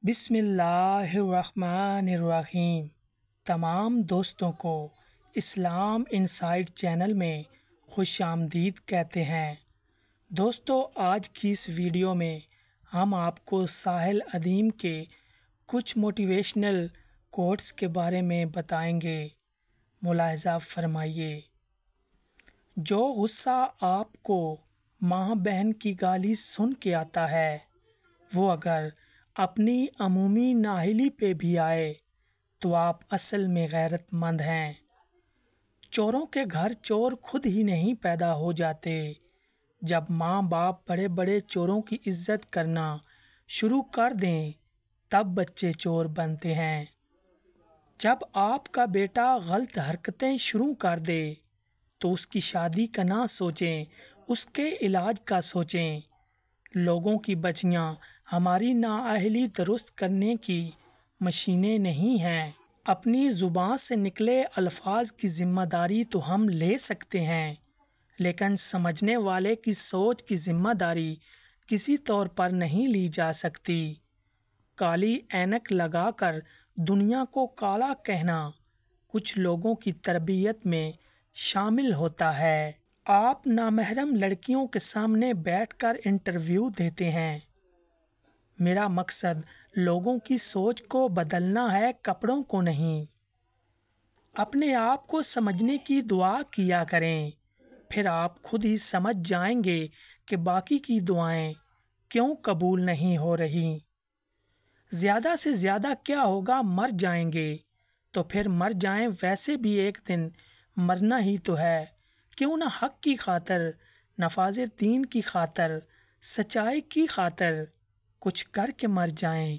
بسم اللہ الرحمن الرحیم۔ تمام دوستوں کو اسلام انسائٹ چینل میں خوش آمدید کہتے ہیں۔ دوستو، آج کی اس ویڈیو میں ہم آپ کو ساحل ادیم کے کچھ موٹیویشنل کوٹس کے بارے میں بتائیں گے۔ ملاحظہ فرمائیے۔ جو غصہ آپ کو ماں بہن کی گالی سن کے آتا ہے، وہ اگر اپنی عمومی نااہلی پہ بھی آئے تو آپ اصل میں غیرت مند ہیں۔ چوروں کے گھر چور خود ہی نہیں پیدا ہو جاتے۔ جب ماں باپ بڑے بڑے چوروں کی عزت کرنا شروع کر دیں تب بچے چور بنتے ہیں۔ جب آپ کا بیٹا غلط حرکتیں شروع کر دے تو اس کی شادی کا نہ سوچیں، اس کے علاج کا سوچیں۔ لوگوں کی بچیاں ہماری نااہلی درست کرنے کی مشینیں نہیں ہیں۔ اپنی زبان سے نکلے الفاظ کی ذمہ داری تو ہم لے سکتے ہیں، لیکن سمجھنے والے کی سوچ کی ذمہ داری کسی طور پر نہیں لی جا سکتی۔ کالی اینک لگا کر دنیا کو کالا کہنا کچھ لوگوں کی تربیت میں شامل ہوتا ہے۔ آپ نامحرم لڑکیوں کے سامنے بیٹھ کر انٹرویو دیتے ہیں۔ میرا مقصد لوگوں کی سوچ کو بدلنا ہے، کپڑوں کو نہیں۔ اپنے آپ کو سمجھنے کی دعا کیا کریں، پھر آپ خود ہی سمجھ جائیں گے کہ باقی کی دعائیں کیوں قبول نہیں ہو رہی۔ زیادہ سے زیادہ کیا ہوگا؟ مر جائیں گے، تو پھر مر جائیں، ویسے بھی ایک دن مرنا ہی تو ہے۔ کیوں نہ حق کی خاطر، نفاذ دین کی خاطر، سچائی کی خاطر کچھ کر کے مر جائیں۔